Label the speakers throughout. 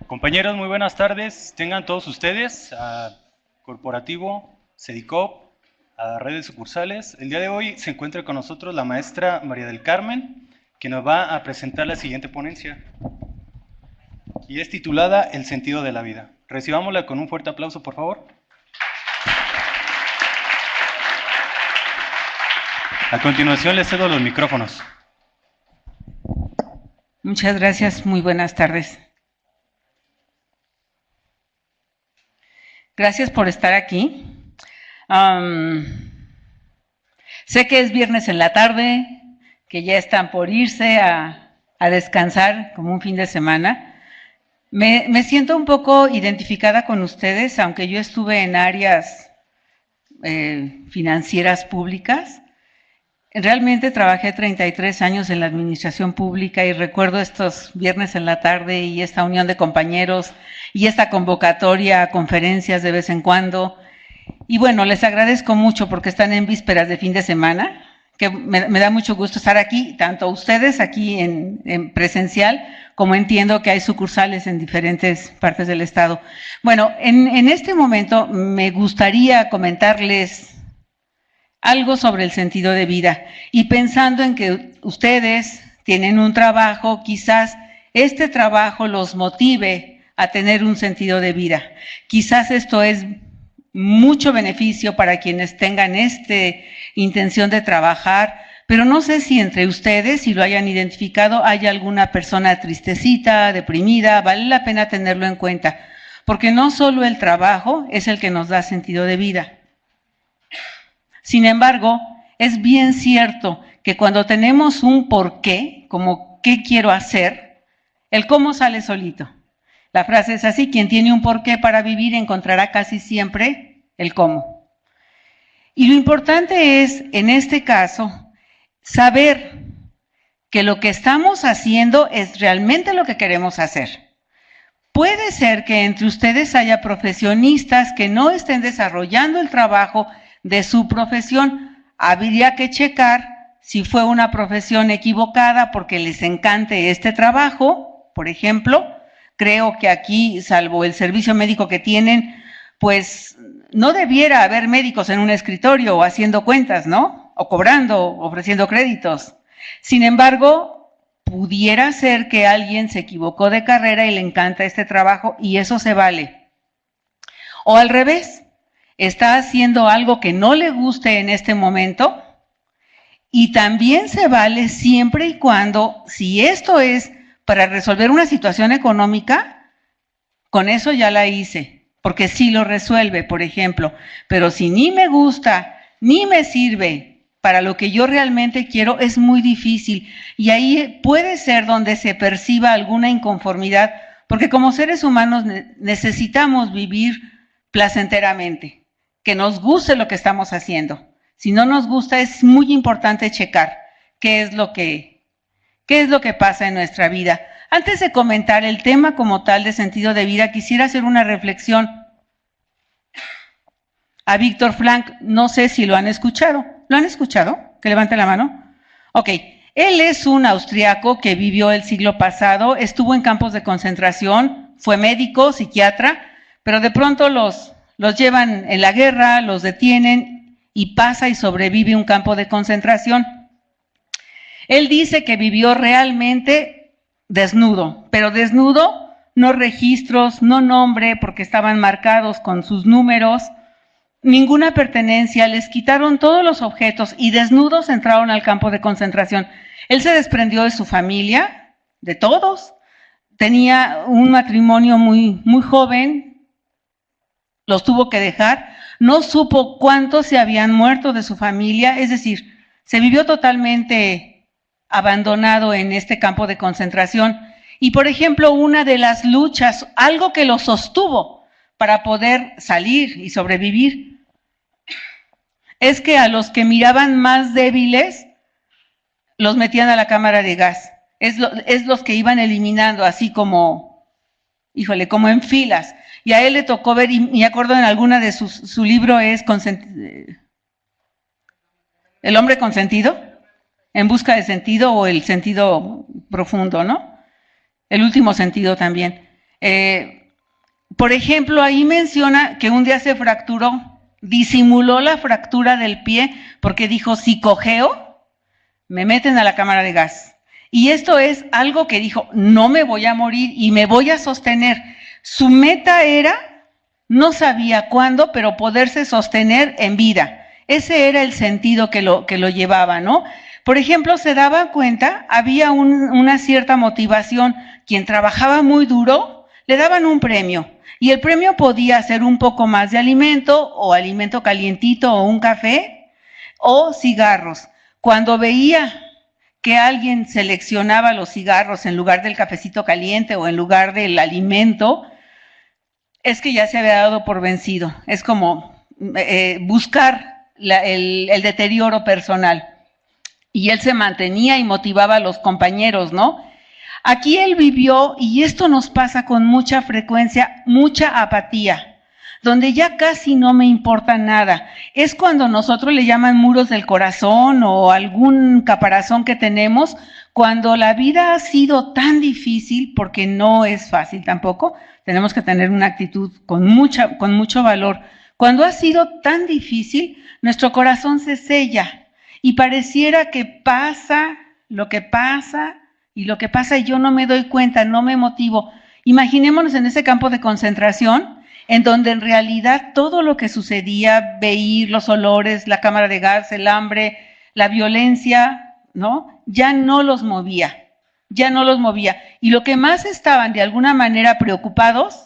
Speaker 1: Compañeros, muy buenas tardes. Tengan todos ustedes a Corporativo, Cedicop, a redes sucursales. El día de hoy se encuentra con nosotros la maestra María del Carmen, que nos va a presentar la siguiente ponencia, y es titulada El sentido de la vida. Recibámosla con un fuerte aplauso, por favor. A continuación le cedo los micrófonos.
Speaker 2: Muchas gracias, muy buenas tardes. Gracias por estar aquí. Sé que es viernes en la tarde, que ya están por irse a descansar como un fin de semana. Me siento un poco identificada con ustedes, aunque yo estuve en áreas financieras públicas. Realmente trabajé 33 años en la administración pública y recuerdo estos viernes en la tarde y esta unión de compañeros y esta convocatoria a conferencias de vez en cuando. Y bueno, les agradezco mucho porque están en vísperas de fin de semana, que me da mucho gusto estar aquí, tanto ustedes aquí en presencial, como entiendo que hay sucursales en diferentes partes del estado. Bueno, en este momento me gustaría comentarles algo sobre el sentido de vida, y pensando en que ustedes tienen un trabajo, quizás este trabajo los motive a tener un sentido de vida. Quizás esto es mucho beneficio para quienes tengan intención de trabajar, pero no sé si entre ustedes, si lo hayan identificado, hay alguna persona tristecita, deprimida. Vale la pena tenerlo en cuenta, porque no solo el trabajo es el que nos da sentido de vida. Sin embargo, es bien cierto que cuando tenemos un porqué, como ¿qué quiero hacer?, el cómo sale solito. La frase es así: quien tiene un porqué para vivir encontrará casi siempre el cómo. Y lo importante es, en este caso, saber que lo que estamos haciendo es realmente lo que queremos hacer. Puede ser que entre ustedes haya profesionistas que no estén desarrollando el trabajo de su profesión. Habría que checar si fue una profesión equivocada porque les encante este trabajo. Por ejemplo, creo que aquí, salvo el servicio médico que tienen, pues no debiera haber médicos en un escritorio o haciendo cuentas, ¿no? O cobrando, ofreciendo créditos. Sin embargo, pudiera ser que alguien se equivocó de carrera y le encanta este trabajo, y eso se vale. O al revés, está haciendo algo que no le guste en este momento, y también se vale siempre y cuando, si esto es para resolver una situación económica, con eso ya la hice, porque sí lo resuelve, por ejemplo. Pero si ni me gusta, ni me sirve para lo que yo realmente quiero, es muy difícil, y ahí puede ser donde se perciba alguna inconformidad, porque como seres humanos necesitamos vivir placenteramente, que nos guste lo que estamos haciendo. Si no nos gusta, es muy importante checar qué es lo que pasa en nuestra vida. Antes de comentar el tema como tal de sentido de vida, quisiera hacer una reflexión a Víctor Frankl. No sé si lo han escuchado. ¿Lo han escuchado? Que levante la mano. Ok. Él es un austriaco que vivió el siglo pasado, estuvo en campos de concentración, fue médico, psiquiatra, pero de pronto los llevan en la guerra, los detienen y pasa y sobrevive un campo de concentración. Él dice que vivió realmente desnudo, pero desnudo, no registros, no nombre, porque estaban marcados con sus números, ninguna pertenencia, les quitaron todos los objetos y desnudos entraron al campo de concentración. Él se desprendió de su familia, de todos, tenía un matrimonio muy, muy joven, los tuvo que dejar, no supo cuántos se habían muerto de su familia, es decir, se vivió totalmente abandonado en este campo de concentración. Y por ejemplo, una de las luchas, algo que lo sostuvo para poder salir y sobrevivir, es que a los que miraban más débiles, los metían a la cámara de gas. Es los que iban eliminando así como, híjole, como en filas. Y a él le tocó ver, y me acuerdo en alguna de su libro es El hombre consentido, en busca de sentido, o el sentido profundo, ¿no? El último sentido también. Por ejemplo, ahí menciona que un día se fracturó, disimuló la fractura del pie porque dijo, si cojeo, me meten a la cámara de gas. Y esto es algo que dijo, no me voy a morir y me voy a sostener. Su meta era, no sabía cuándo, pero poderse sostener en vida. Ese era el sentido que lo llevaba, ¿no? Por ejemplo, se daba cuenta, había una cierta motivación. Quien trabajaba muy duro, le daban un premio. Y el premio podía ser un poco más de alimento, o alimento calientito, o un café, o cigarros. Cuando veía que alguien seleccionaba los cigarros en lugar del cafecito caliente o en lugar del alimento, es que ya se había dado por vencido. Es como buscar el deterioro personal. Y él se mantenía y motivaba a los compañeros, ¿no? Aquí él vivió, y esto nos pasa con mucha frecuencia, mucha apatía, donde ya casi no me importa nada. Es cuando nosotros le llaman muros del corazón o algún caparazón que tenemos, cuando la vida ha sido tan difícil, porque no es fácil tampoco, tenemos que tener una actitud con mucho valor. Cuando ha sido tan difícil, nuestro corazón se sella y pareciera que pasa lo que pasa y lo que pasa y yo no me doy cuenta, no me motivo. Imaginémonos en ese campo de concentración, en donde en realidad todo lo que sucedía, veía los olores, la cámara de gas, el hambre, la violencia, ¿no? Ya no los movía. Y lo que más estaban de alguna manera preocupados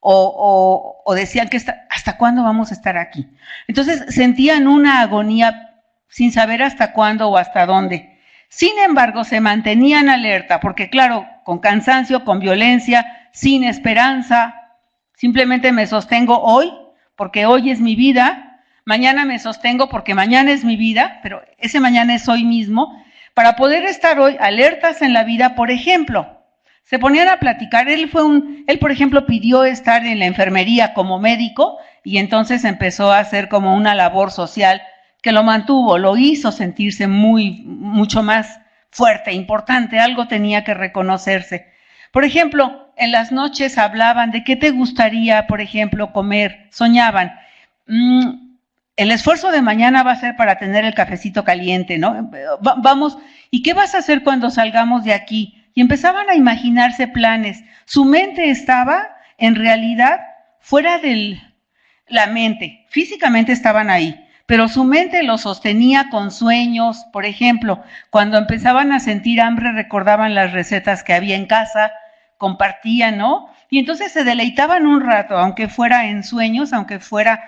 Speaker 2: o decían que ¿hasta cuándo vamos a estar aquí? Entonces sentían una agonía sin saber hasta cuándo o hasta dónde. Sin embargo, se mantenían alerta, porque claro, con cansancio, con violencia, sin esperanza, simplemente me sostengo hoy, porque hoy es mi vida, mañana me sostengo porque mañana es mi vida, pero ese mañana es hoy mismo, para poder estar hoy alertas en la vida. Por ejemplo, se ponían a platicar, él por ejemplo pidió estar en la enfermería como médico, y entonces empezó a hacer como una labor social que lo mantuvo, lo hizo sentirse mucho más fuerte, importante, algo tenía que reconocerse. Por ejemplo, en las noches hablaban de qué te gustaría, por ejemplo, comer, soñaban. El esfuerzo de mañana va a ser para tener el cafecito caliente, ¿no? Vamos, ¿y qué vas a hacer cuando salgamos de aquí? Y empezaban a imaginarse planes. Su mente estaba, en realidad, fuera de la mente. Físicamente estaban ahí, pero su mente los sostenía con sueños. Por ejemplo, cuando empezaban a sentir hambre, recordaban las recetas que había en casa, compartían, ¿no? Y entonces se deleitaban un rato, aunque fuera en sueños, aunque fuera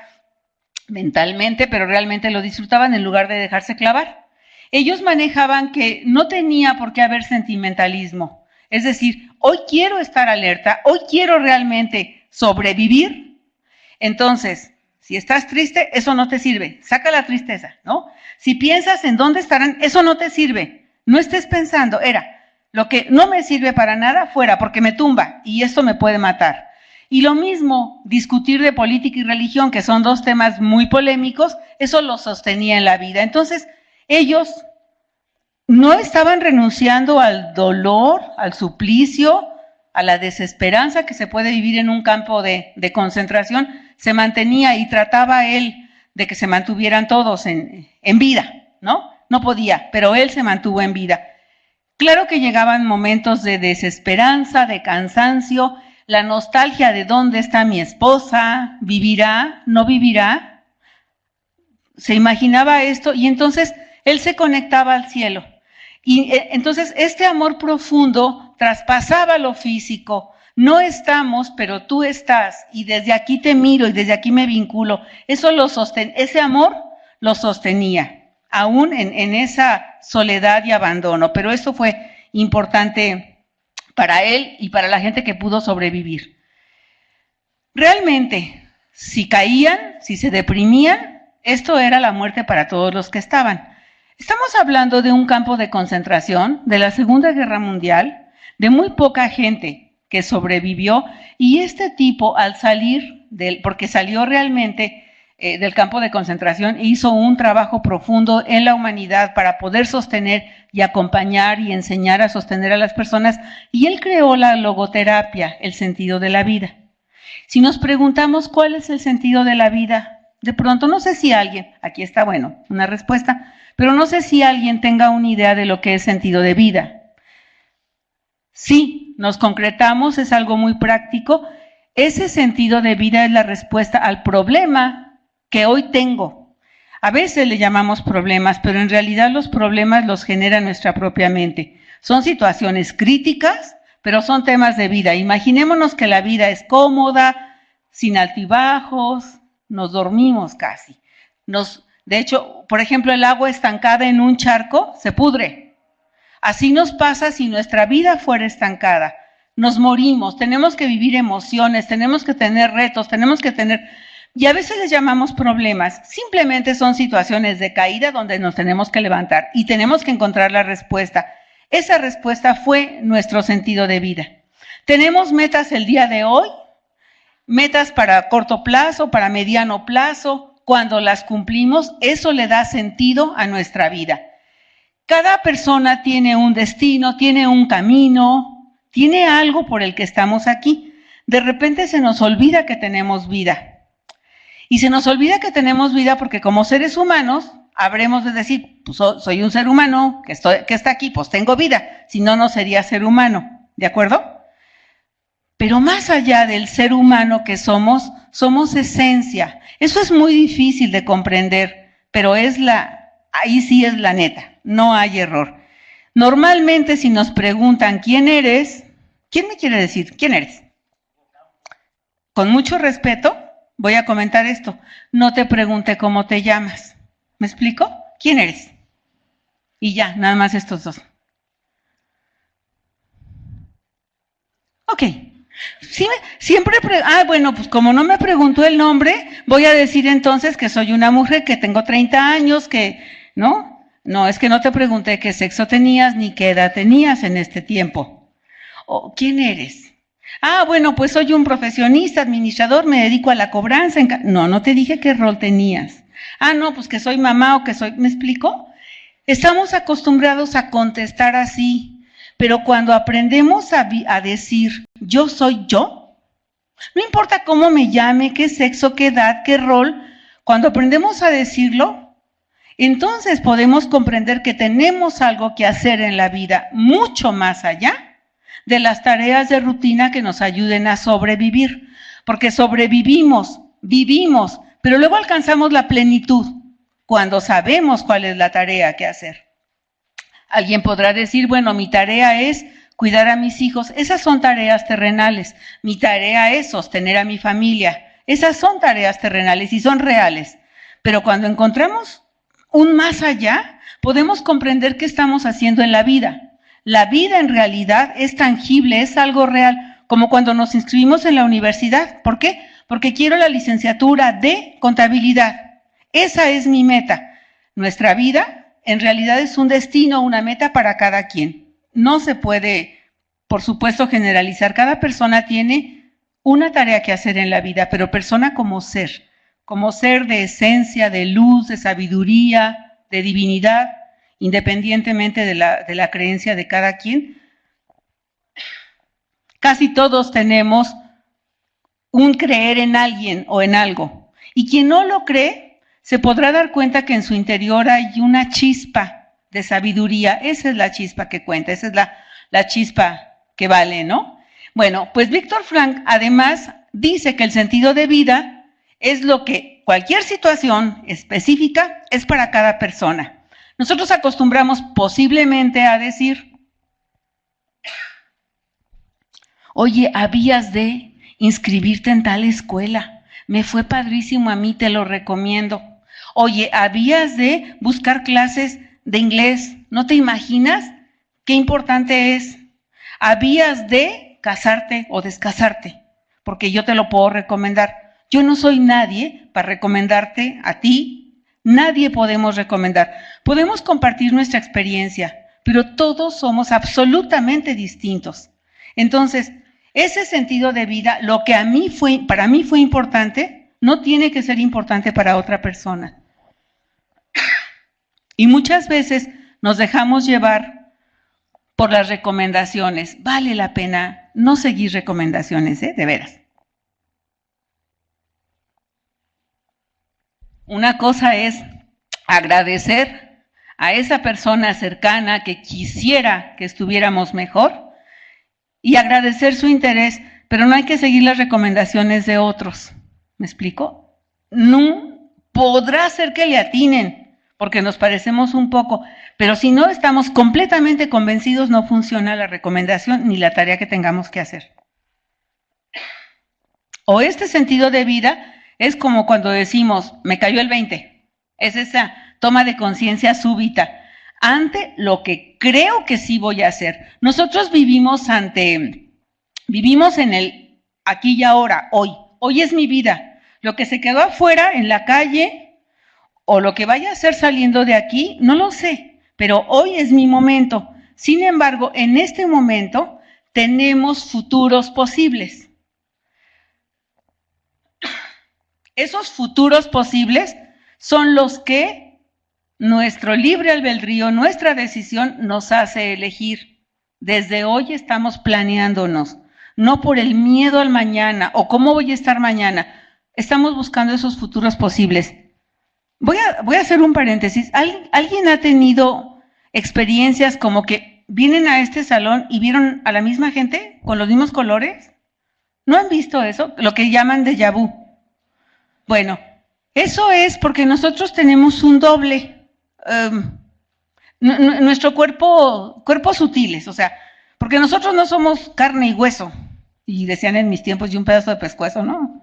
Speaker 2: mentalmente, pero realmente lo disfrutaban en lugar de dejarse clavar. Ellos manejaban que no tenía por qué haber sentimentalismo. Es decir, hoy quiero estar alerta, hoy quiero realmente sobrevivir. Entonces, si estás triste, eso no te sirve. Saca la tristeza, ¿no? Si piensas en dónde estarán, eso no te sirve. No estés pensando, lo que no me sirve para nada, fuera, porque me tumba y esto me puede matar. Y lo mismo, discutir de política y religión, que son dos temas muy polémicos, eso lo sostenía en la vida. Entonces, ellos no estaban renunciando al dolor, al suplicio, a la desesperanza que se puede vivir en un campo de concentración. Se mantenía y trataba él de que se mantuvieran todos en vida, ¿no? No podía, pero él se mantuvo en vida. Claro que llegaban momentos de desesperanza, de cansancio, la nostalgia de dónde está mi esposa, vivirá, no vivirá. Se imaginaba esto y entonces él se conectaba al cielo. Y entonces este amor profundo traspasaba lo físico. No estamos, pero tú estás, y desde aquí te miro y desde aquí me vinculo. Ese amor lo sostenía, aún en esa soledad y abandono. Pero esto fue importante para él y para la gente que pudo sobrevivir. Realmente, si caían, si se deprimían, esto era la muerte para todos los que estaban. Estamos hablando de un campo de concentración de la Segunda Guerra Mundial, de muy poca gente que sobrevivió, y este tipo al salir porque salió realmente del campo de concentración, hizo un trabajo profundo en la humanidad para poder sostener y acompañar y enseñar a sostener a las personas, y él creó la logoterapia, el sentido de la vida. Si nos preguntamos cuál es el sentido de la vida, de pronto no sé si alguien, aquí está bueno, una respuesta, pero no sé si alguien tenga una idea de lo que es sentido de vida. Sí, nos concretamos, es algo muy práctico. Ese sentido de vida es la respuesta al problema que hoy tengo. A veces le llamamos problemas, pero en realidad los problemas los genera nuestra propia mente. Son situaciones críticas, pero son temas de vida. Imaginémonos que la vida es cómoda, sin altibajos, nos dormimos casi. De hecho, por ejemplo, el agua estancada en un charco se pudre. Así nos pasa si nuestra vida fuera estancada. Nos morimos, tenemos que vivir emociones, tenemos que tener retos, tenemos que tener... Y a veces les llamamos problemas, simplemente son situaciones de caída donde nos tenemos que levantar y tenemos que encontrar la respuesta. Esa respuesta fue nuestro sentido de vida. Tenemos metas el día de hoy, metas para corto plazo, para mediano plazo. Cuando las cumplimos, eso le da sentido a nuestra vida. Cada persona tiene un destino, tiene un camino, tiene algo por el que estamos aquí. De repente se nos olvida que tenemos vida. Y se nos olvida que tenemos vida porque como seres humanos habremos de decir, pues soy un ser humano que está aquí, pues tengo vida, si no, no sería ser humano, ¿de acuerdo? Pero más allá del ser humano que somos esencia. Eso es muy difícil de comprender, pero ahí sí es la neta, no hay error. Normalmente si nos preguntan quién eres, ¿quién me quiere decir quién eres? Con mucho respeto, voy a comentar esto. No te pregunté cómo te llamas. ¿Me explico? ¿Quién eres? Y ya, nada más estos dos. Ok. Bueno, pues como no me preguntó el nombre, voy a decir entonces que soy una mujer, que tengo 30 años, ¿no? No, es que no te pregunté qué sexo tenías ni qué edad tenías en este tiempo. ¿Quién eres? Bueno, pues soy un profesionista, administrador, me dedico a la cobranza. No te dije qué rol tenías. No, pues que soy mamá o que soy... ¿Me explico? Estamos acostumbrados a contestar así, pero cuando aprendemos a decir yo soy yo, no importa cómo me llame, qué sexo, qué edad, qué rol, cuando aprendemos a decirlo, entonces podemos comprender que tenemos algo que hacer en la vida mucho más allá de las tareas de rutina que nos ayuden a sobrevivir, porque sobrevivimos, vivimos, pero luego alcanzamos la plenitud cuando sabemos cuál es la tarea que hacer. Alguien podrá decir, bueno, mi tarea es cuidar a mis hijos, esas son tareas terrenales, mi tarea es sostener a mi familia, esas son tareas terrenales y son reales, pero cuando encontramos un más allá, podemos comprender qué estamos haciendo en la vida. La vida en realidad es tangible, es algo real, como cuando nos inscribimos en la universidad. ¿Por qué? Porque quiero la licenciatura de contabilidad. Esa es mi meta. Nuestra vida en realidad es un destino, una meta para cada quien. No se puede, por supuesto, generalizar. Cada persona tiene una tarea que hacer en la vida, pero persona como ser de esencia, de luz, de sabiduría, de divinidad, independientemente de la creencia de cada quien. Casi todos tenemos un creer en alguien o en algo. Y quien no lo cree, se podrá dar cuenta que en su interior hay una chispa de sabiduría. Esa es la chispa que cuenta, esa es la chispa que vale, ¿no? Bueno, pues Víctor Frank además dice que el sentido de vida es lo que cualquier situación específica es para cada persona. Nosotros acostumbramos posiblemente a decir, oye, habías de inscribirte en tal escuela, me fue padrísimo a mí, te lo recomiendo. Oye, habías de buscar clases de inglés, ¿no te imaginas qué importante es? Habías de casarte o descasarte, porque yo te lo puedo recomendar. Yo no soy nadie para recomendarte a ti. Nadie podemos recomendar. Podemos compartir nuestra experiencia, pero todos somos absolutamente distintos. Entonces, ese sentido de vida, lo que para mí fue importante, no tiene que ser importante para otra persona. Y muchas veces nos dejamos llevar por las recomendaciones. Vale la pena no seguir recomendaciones, de veras. Una cosa es agradecer a esa persona cercana que quisiera que estuviéramos mejor y agradecer su interés, pero no hay que seguir las recomendaciones de otros. ¿Me explico? No podrá ser que le atinen, porque nos parecemos un poco, pero si no estamos completamente convencidos, no funciona la recomendación ni la tarea que tengamos que hacer. O este sentido de vida es como cuando decimos, me cayó el 20. Es esa toma de conciencia súbita ante lo que creo que sí voy a hacer. Nosotros vivimos en el aquí y ahora, hoy. Hoy es mi vida. Lo que se quedó afuera, en la calle, o lo que vaya a hacer saliendo de aquí, no lo sé, pero hoy es mi momento. Sin embargo, en este momento tenemos futuros posibles. Esos futuros posibles son los que nuestro libre albedrío, nuestra decisión nos hace elegir. Desde hoy estamos planeándonos, no por el miedo al mañana o cómo voy a estar mañana. Estamos buscando esos futuros posibles. Voy a hacer un paréntesis. ¿Alguien ha tenido experiencias como que vienen a este salón y vieron a la misma gente con los mismos colores? ¿No han visto eso? Lo que llaman déjà vu. Bueno, eso es porque nosotros tenemos un doble. Nuestro cuerpos sutiles, o sea, porque nosotros no somos carne y hueso. Y decían en mis tiempos, y un pedazo de pescuezo, ¿no?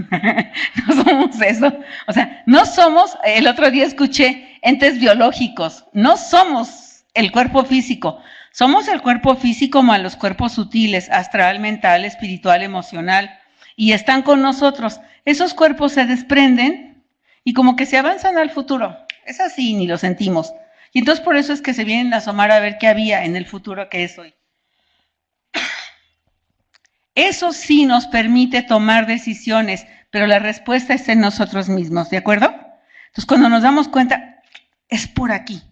Speaker 2: No somos eso. O sea, no somos, el otro día escuché, entes biológicos. No somos el cuerpo físico. Somos el cuerpo físico más los cuerpos sutiles, astral, mental, espiritual, emocional. Y están con nosotros. Esos cuerpos se desprenden y como que se avanzan al futuro. Es así, ni lo sentimos. Y entonces por eso es que se vienen a asomar a ver qué había en el futuro que es hoy. Eso sí nos permite tomar decisiones, pero la respuesta está en nosotros mismos, ¿de acuerdo? Entonces cuando nos damos cuenta, es por aquí.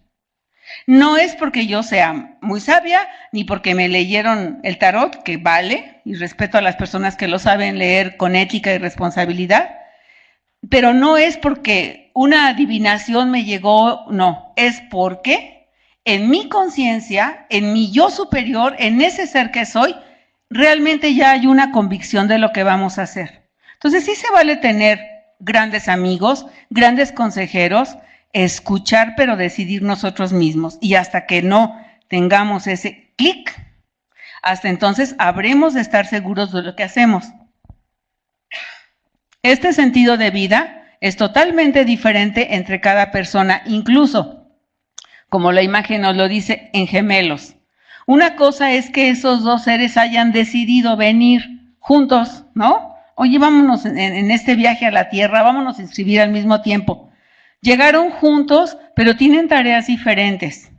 Speaker 2: No es porque yo sea muy sabia, ni porque me leyeron el tarot, que vale, y respeto a las personas que lo saben leer con ética y responsabilidad, pero no es porque una adivinación me llegó, no, es porque en mi conciencia, en mi yo superior, en ese ser que soy, realmente ya hay una convicción de lo que vamos a hacer. Entonces sí se vale tener grandes amigos, grandes consejeros, escuchar pero decidir nosotros mismos. Y hasta que no tengamos ese clic, hasta entonces habremos de estar seguros de lo que hacemos. Este sentido de vida es totalmente diferente entre cada persona, incluso, como la imagen nos lo dice, en gemelos. Una cosa es que esos dos seres hayan decidido venir juntos, ¿no? Oye, vámonos en este viaje a la Tierra, vámonos a inscribir al mismo tiempo. Llegaron juntos, pero tienen tareas diferentes.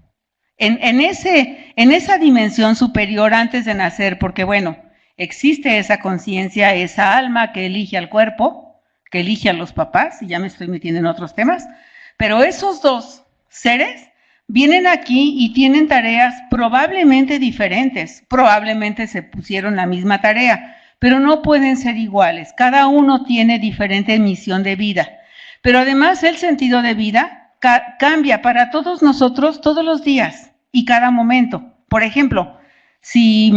Speaker 2: En esa dimensión superior antes de nacer, porque bueno, existe esa conciencia, esa alma que elige al cuerpo, que elige a los papás, y ya me estoy metiendo en otros temas, pero esos dos seres vienen aquí y tienen tareas probablemente diferentes, probablemente se pusieron la misma tarea, pero no pueden ser iguales, cada uno tiene diferente misión de vida, pero además el sentido de vida cambia para todos nosotros todos los días y cada momento. Por ejemplo, si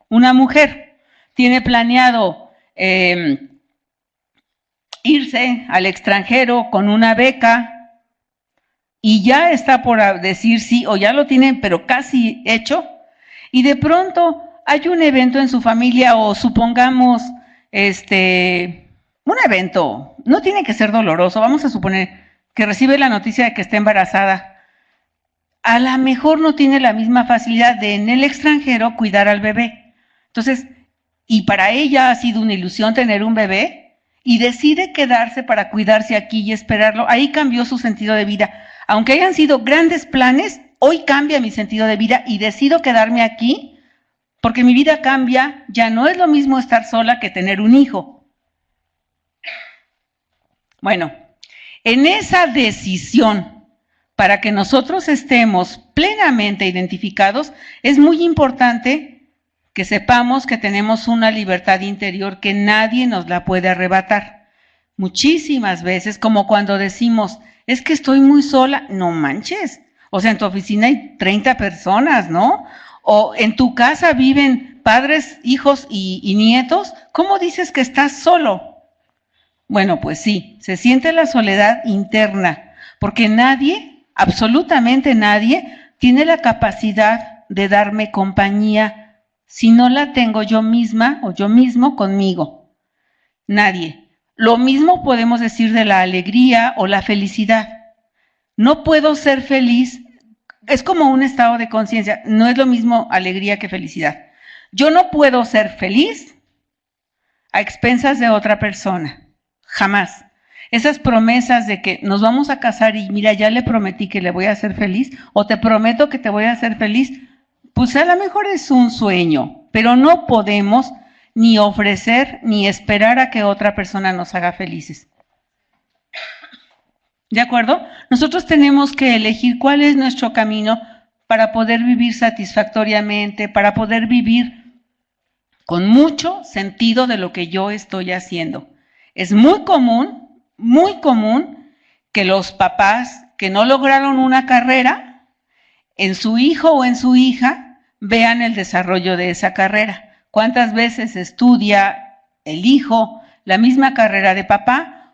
Speaker 2: una mujer tiene planeado irse al extranjero con una beca y ya está por decir sí o ya lo tiene pero casi hecho y de pronto hay un evento en su familia o supongamos un evento, no tiene que ser doloroso, vamos a suponer que recibe la noticia de que está embarazada, a lo mejor no tiene la misma facilidad de en el extranjero cuidar al bebé. Entonces, y para ella ha sido una ilusión tener un bebé y decide quedarse para cuidarse aquí y esperarlo, ahí cambió su sentido de vida. Aunque hayan sido grandes planes, hoy cambia mi sentido de vida y decido quedarme aquí porque mi vida cambia, ya no es lo mismo estar sola que tener un hijo. Bueno, en esa decisión, para que nosotros estemos plenamente identificados, es muy importante que sepamos que tenemos una libertad interior que nadie nos la puede arrebatar. Muchísimas veces, como cuando decimos, es que estoy muy sola, no manches. O sea, en tu oficina hay 30 personas, ¿no? O en tu casa viven padres, hijos y nietos. ¿Cómo dices que estás solo? Bueno, pues sí, se siente la soledad interna, porque nadie, absolutamente nadie, tiene la capacidad de darme compañía si no la tengo yo misma o yo mismo conmigo. Nadie. Lo mismo podemos decir de la alegría o la felicidad. No puedo ser feliz, es como un estado de conciencia, no es lo mismo alegría que felicidad. Yo no puedo ser feliz a expensas de otra persona, jamás. Esas promesas de que nos vamos a casar y mira, ya le prometí que le voy a hacer feliz, o te prometo que te voy a hacer feliz, pues a lo mejor es un sueño, pero no podemos ni ofrecer ni esperar a que otra persona nos haga felices. ¿De acuerdo? Nosotros tenemos que elegir cuál es nuestro camino para poder vivir satisfactoriamente, para poder vivir con mucho sentido de lo que yo estoy haciendo. Es muy común que los papás que no lograron una carrera, en su hijo o en su hija, vean el desarrollo de esa carrera. ¿Cuántas veces estudia el hijo la misma carrera de papá?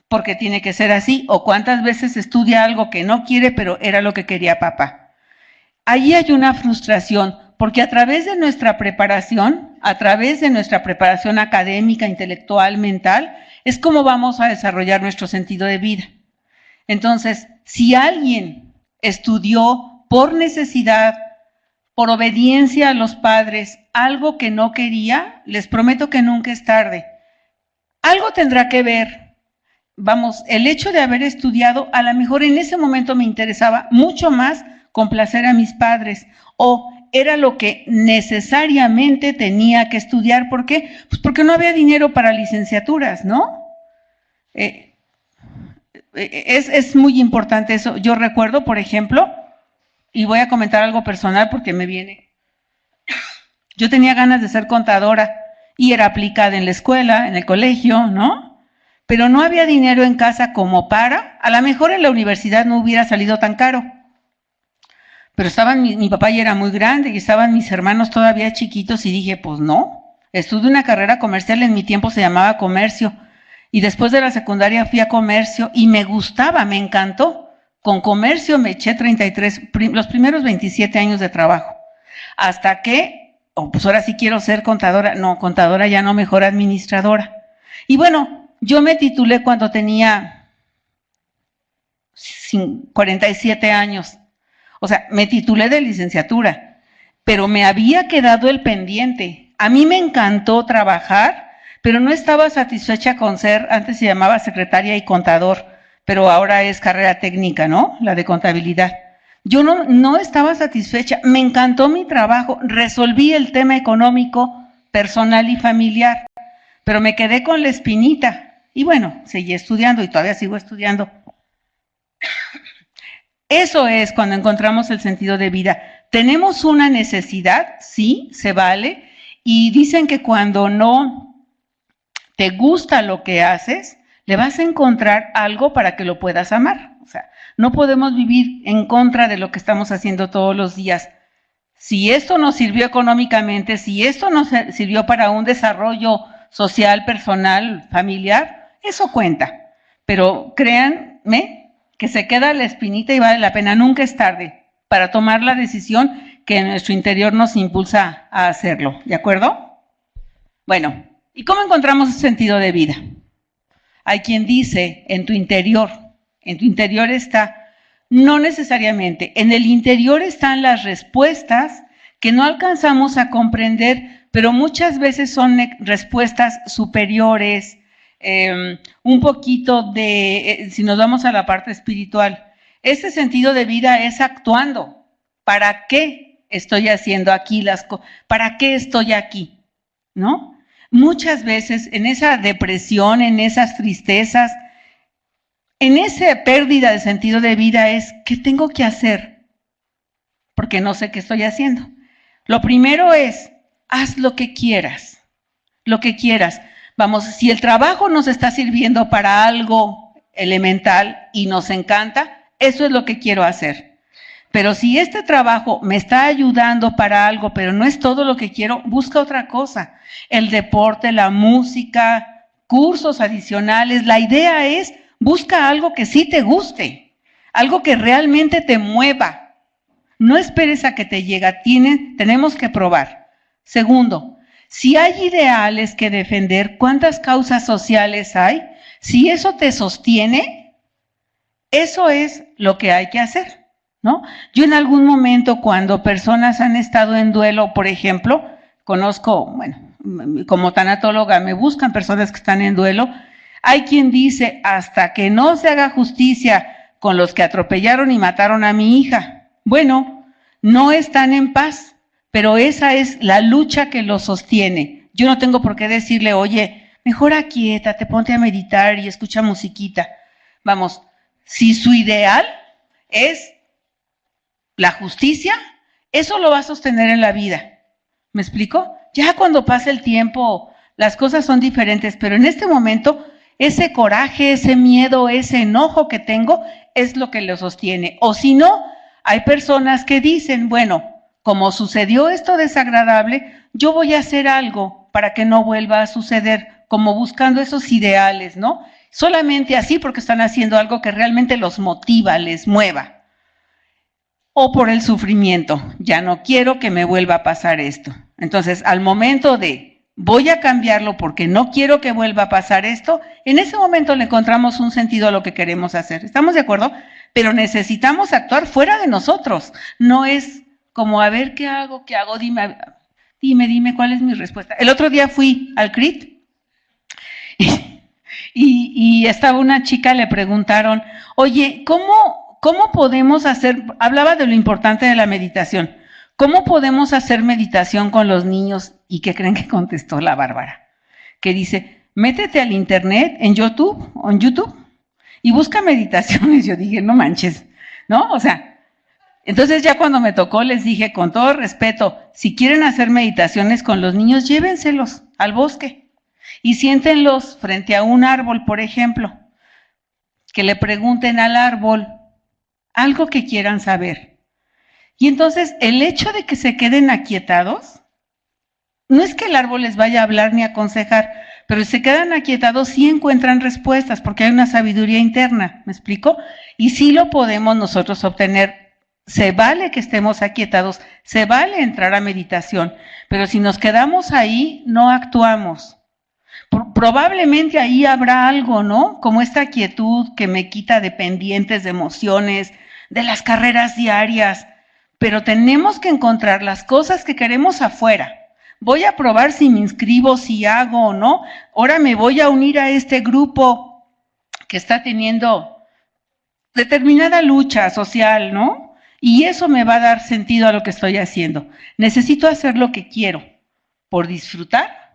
Speaker 2: Porque tiene que ser así, o cuántas veces estudia algo que no quiere, pero era lo que quería papá. Ahí hay una frustración, porque a través de nuestra preparación académica, intelectual, mental, es como vamos a desarrollar nuestro sentido de vida. Entonces, si alguien estudió por necesidad, por obediencia a los padres, algo que no quería, les prometo que nunca es tarde. Algo tendrá que ver. Vamos, el hecho de haber estudiado, a lo mejor en ese momento me interesaba mucho más complacer a mis padres, o era lo que necesariamente tenía que estudiar. ¿Por qué? Pues porque no había dinero para licenciaturas, ¿no? Es muy importante eso. Yo recuerdo, por ejemplo, y voy a comentar algo personal porque me viene. Yo tenía ganas de ser contadora y era aplicada en la escuela, en el colegio, ¿no? Pero no había dinero en casa como para, a lo mejor en la universidad no hubiera salido tan caro. Pero mi papá ya era muy grande y estaban mis hermanos todavía chiquitos y dije, pues no, estudié una carrera comercial, en mi tiempo se llamaba comercio. Y después de la secundaria fui a comercio y me gustaba, me encantó. Con comercio me eché los primeros 27 años de trabajo. Hasta que, pues ahora sí quiero ser contadora. No, contadora ya no, mejor administradora. Y bueno, yo me titulé cuando tenía 47 años. O sea, me titulé de licenciatura, pero me había quedado el pendiente. A mí me encantó trabajar, pero no estaba satisfecha con ser, antes se llamaba secretaria y contador, pero ahora es carrera técnica, ¿no? La de contabilidad. Yo no estaba satisfecha, me encantó mi trabajo, resolví el tema económico, personal y familiar, pero me quedé con la espinita. Y bueno, seguí estudiando y todavía sigo estudiando. Eso es cuando encontramos el sentido de vida. Tenemos una necesidad, sí, se vale, y dicen que cuando no te gusta lo que haces, le vas a encontrar algo para que lo puedas amar. O sea, no podemos vivir en contra de lo que estamos haciendo todos los días. Si esto nos sirvió económicamente, si esto nos sirvió para un desarrollo social, personal, familiar, eso cuenta. Pero créanme que se queda la espinita y vale la pena. Nunca es tarde para tomar la decisión que en nuestro interior nos impulsa a hacerlo. ¿De acuerdo? Bueno, ¿y cómo encontramos ese sentido de vida? Hay quien dice, en tu interior está, no necesariamente, en el interior están las respuestas que no alcanzamos a comprender, pero muchas veces son respuestas superiores, un poquito de, si nos vamos a la parte espiritual, ese sentido de vida es actuando. ¿Para qué estoy haciendo aquí las cosas? ¿Para qué estoy aquí? ¿No? Muchas veces en esa depresión, en esas tristezas, en esa pérdida de sentido de vida es, ¿qué tengo que hacer? Porque no sé qué estoy haciendo. Lo primero es, haz lo que quieras, lo que quieras. Vamos, si el trabajo nos está sirviendo para algo elemental y nos encanta, eso es lo que quiero hacer. Pero si este trabajo me está ayudando para algo, pero no es todo lo que quiero, busca otra cosa. El deporte, la música, cursos adicionales. La idea es, busca algo que sí te guste, algo que realmente te mueva. No esperes a que te llegue, tenemos que probar. Segundo, si hay ideales que defender, ¿cuántas causas sociales hay? Si eso te sostiene, eso es lo que hay que hacer, ¿no? Yo en algún momento, cuando personas han estado en duelo, por ejemplo, conozco, bueno, como tanatóloga me buscan personas que están en duelo, hay quien dice, hasta que no se haga justicia con los que atropellaron y mataron a mi hija. Bueno, no están en paz, pero esa es la lucha que los sostiene. Yo no tengo por qué decirle, oye, mejor aquíétate, ponte a meditar y escucha musiquita. Vamos, si su ideal es la justicia, eso lo va a sostener en la vida. ¿Me explico? Ya cuando pasa el tiempo, las cosas son diferentes, pero en este momento, ese coraje, ese miedo, ese enojo que tengo, es lo que lo sostiene. O si no, hay personas que dicen, bueno, como sucedió esto desagradable, yo voy a hacer algo para que no vuelva a suceder, como buscando esos ideales, ¿no? Solamente así porque están haciendo algo que realmente los motiva, les mueva. O por el sufrimiento, ya no quiero que me vuelva a pasar esto. Entonces, al momento de voy a cambiarlo porque no quiero que vuelva a pasar esto, en ese momento le encontramos un sentido a lo que queremos hacer. ¿Estamos de acuerdo? Pero necesitamos actuar fuera de nosotros. No es como, a ver, ¿qué hago? Dime, ¿cuál es mi respuesta? El otro día fui al CRIT y estaba una chica, le preguntaron, oye, ¿cómo podemos hacer? Hablaba de lo importante de la meditación. ¿Cómo podemos hacer meditación con los niños? ¿Y qué creen que contestó la Bárbara? Que dice, métete al internet, en YouTube, y busca meditaciones. Yo dije, no manches, ¿no? O sea, entonces ya cuando me tocó les dije, con todo respeto, si quieren hacer meditaciones con los niños, llévenselos al bosque y siéntenlos frente a un árbol, por ejemplo, que le pregunten al árbol algo que quieran saber. Y entonces el hecho de que se queden aquietados, no es que el árbol les vaya a hablar ni a aconsejar, pero si se quedan aquietados sí encuentran respuestas porque hay una sabiduría interna, ¿me explico? Y sí lo podemos nosotros obtener. Se vale que estemos aquietados, se vale entrar a meditación, pero si nos quedamos ahí, no actuamos. Probablemente ahí habrá algo, ¿no? Como esta quietud que me quita de pendientes, de emociones, de las carreras diarias, pero tenemos que encontrar las cosas que queremos afuera. Voy a probar si me inscribo, si hago o no. Ahora me voy a unir a este grupo que está teniendo determinada lucha social, ¿no? Y eso me va a dar sentido a lo que estoy haciendo. Necesito hacer lo que quiero por disfrutar,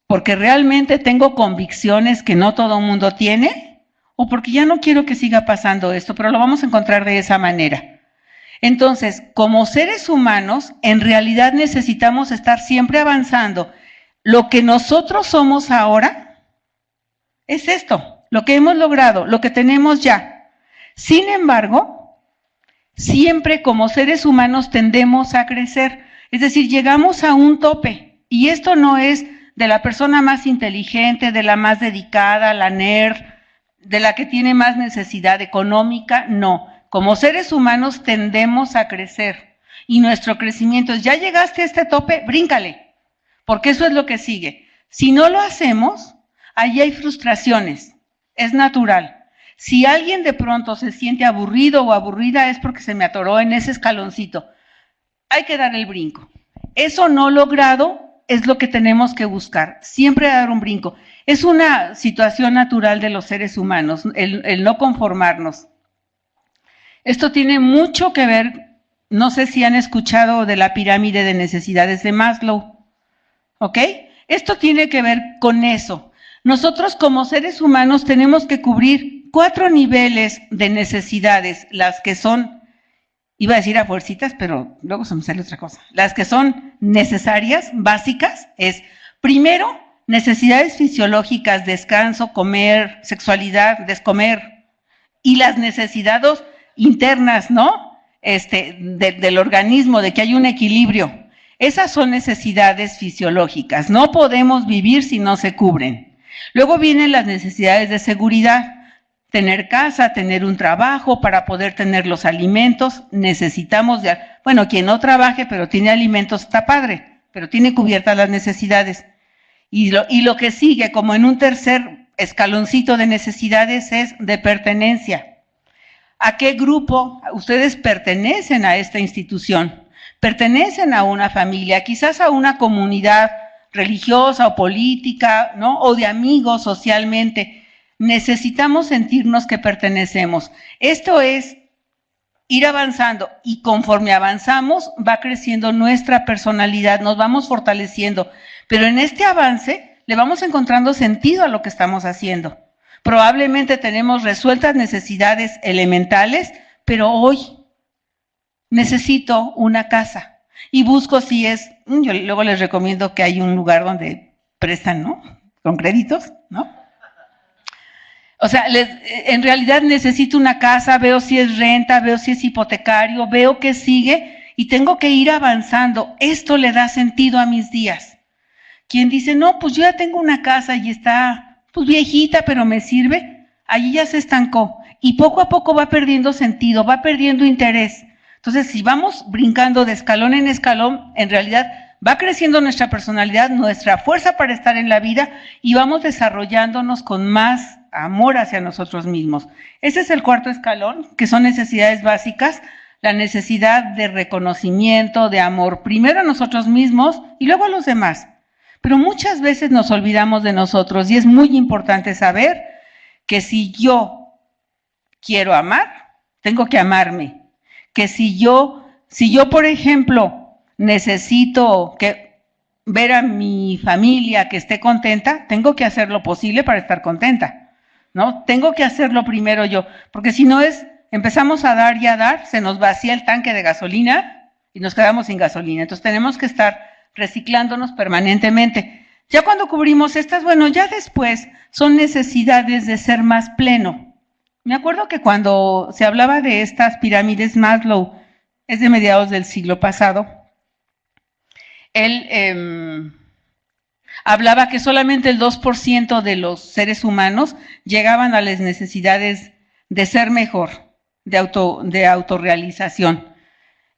Speaker 2: porque realmente tengo convicciones que no todo el mundo tiene, o porque ya no quiero que siga pasando esto, pero lo vamos a encontrar de esa manera. Entonces, como seres humanos, en realidad necesitamos estar siempre avanzando. Lo que nosotros somos ahora es esto, lo que hemos logrado, lo que tenemos ya. Sin embargo, siempre como seres humanos tendemos a crecer, es decir, llegamos a un tope, y esto no es de la persona más inteligente, de la más dedicada, la nerd, de la que tiene más necesidad económica, no. Como seres humanos tendemos a crecer y nuestro crecimiento es, ya llegaste a este tope, bríncale, porque eso es lo que sigue. Si no lo hacemos, allí hay frustraciones, es natural. Si alguien de pronto se siente aburrido o aburrida es porque se me atoró en ese escaloncito. Hay que dar el brinco. Eso no logrado es lo que tenemos que buscar, siempre dar un brinco. Es una situación natural de los seres humanos, el no conformarnos. Esto tiene mucho que ver, no sé si han escuchado de la pirámide de necesidades de Maslow, ¿ok? Esto tiene que ver con eso. Nosotros como seres humanos tenemos que cubrir 4 niveles de necesidades, las que son, iba a decir a fuercitas, pero luego se me sale otra cosa, las que son necesarias, básicas, es primero, necesidades fisiológicas, descanso, comer, sexualidad, descomer, y las necesidades internas, ¿no? Del organismo, de que hay un equilibrio. Esas son necesidades fisiológicas. No podemos vivir si no se cubren. Luego vienen las necesidades de seguridad. Tener casa, tener un trabajo para poder tener los alimentos. Necesitamos, bueno, quien no trabaje pero tiene alimentos está padre, pero tiene cubiertas las necesidades. Y lo que sigue como en un tercer escaloncito de necesidades es de pertenencia. ¿A qué grupo ustedes pertenecen a esta institución? Pertenecen a una familia, quizás a una comunidad religiosa o política, ¿no? O de amigos socialmente. Necesitamos sentirnos que pertenecemos. Esto es ir avanzando y conforme avanzamos va creciendo nuestra personalidad, nos vamos fortaleciendo. Pero en este avance le vamos encontrando sentido a lo que estamos haciendo. Probablemente tenemos resueltas necesidades elementales, pero hoy necesito una casa y busco si es, yo luego les recomiendo que hay un lugar donde prestan, ¿no? Con créditos, ¿no? O sea, en realidad necesito una casa, veo si es renta, veo si es hipotecario, veo que sigue y tengo que ir avanzando. Esto le da sentido a mis días. Quien dice, no, pues yo ya tengo una casa y está pues viejita, pero me sirve, allí ya se estancó y poco a poco va perdiendo sentido, va perdiendo interés. Entonces, si vamos brincando de escalón en escalón, en realidad va creciendo nuestra personalidad, nuestra fuerza para estar en la vida y vamos desarrollándonos con más amor hacia nosotros mismos. Ese es el cuarto escalón, que son necesidades básicas, la necesidad de reconocimiento, de amor, primero a nosotros mismos y luego a los demás. Pero muchas veces nos olvidamos de nosotros y es muy importante saber que si yo quiero amar, tengo que amarme. Que si yo, por ejemplo, necesito ver a mi familia que esté contenta, tengo que hacer lo posible para estar contenta, ¿no? Tengo que hacerlo primero yo, porque si no empezamos a dar, se nos vacía el tanque de gasolina y nos quedamos sin gasolina. Entonces tenemos que estar reciclándonos permanentemente. Ya cuando cubrimos estas, bueno, ya después son necesidades de ser más pleno. Me acuerdo que cuando se hablaba de estas pirámides, Maslow, es de mediados del siglo pasado, él hablaba que solamente el 2% de los seres humanos llegaban a las necesidades de ser mejor, de autorrealización.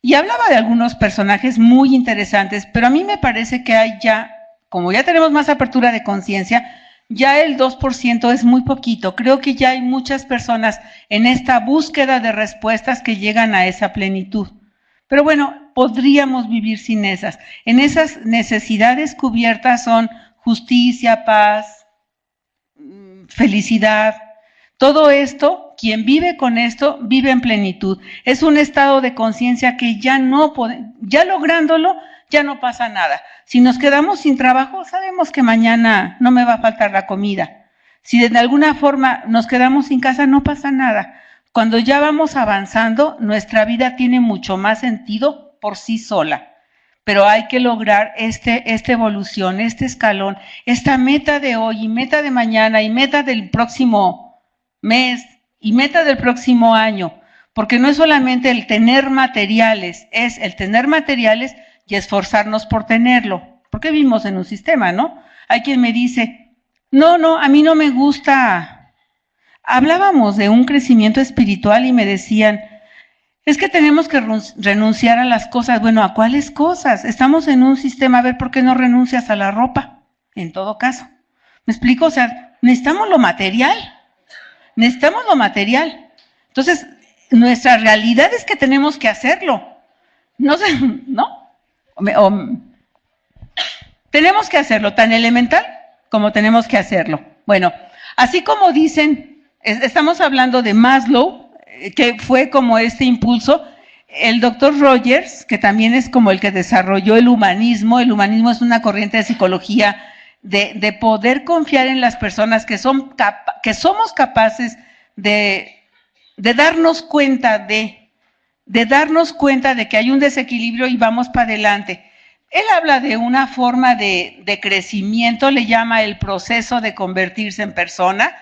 Speaker 2: Y hablaba de algunos personajes muy interesantes, pero a mí me parece que hay ya, como ya tenemos más apertura de conciencia, ya el 2% es muy poquito. Creo que ya hay muchas personas en esta búsqueda de respuestas que llegan a esa plenitud. Pero bueno, podríamos vivir sin esas. En esas necesidades cubiertas son justicia, paz, felicidad. Todo esto, quien vive con esto, vive en plenitud. Es un estado de conciencia que ya lográndolo, ya no pasa nada. Si nos quedamos sin trabajo, sabemos que mañana no me va a faltar la comida. Si de alguna forma nos quedamos sin casa, no pasa nada. Cuando ya vamos avanzando, nuestra vida tiene mucho más sentido por sí sola. Pero hay que lograr esta evolución, este escalón, esta meta de hoy y meta de mañana y meta del próximo mes y meta del próximo año, porque no es solamente el tener materiales, es el tener materiales y esforzarnos por tenerlo, porque vivimos en un sistema, ¿no? Hay quien me dice, no, a mí no me gusta. Hablábamos de un crecimiento espiritual y me decían, es que tenemos que renunciar a las cosas. Bueno, ¿a cuáles cosas? Estamos en un sistema, a ver, ¿por qué no renuncias a la ropa? En todo caso, ¿me explico? O sea, necesitamos lo material. Necesitamos lo material. Entonces, nuestra realidad es que tenemos que hacerlo. No sé, ¿no? Tenemos que hacerlo, tan elemental como tenemos que hacerlo. Bueno, así como dicen, estamos hablando de Maslow, que fue como este impulso, el doctor Rogers, que también es como el que desarrolló el humanismo es una corriente de psicología de poder confiar en las personas que somos capaces de darnos cuenta de darnos cuenta de que hay un desequilibrio y vamos para adelante. Él habla de una forma de crecimiento, le llama el proceso de convertirse en persona.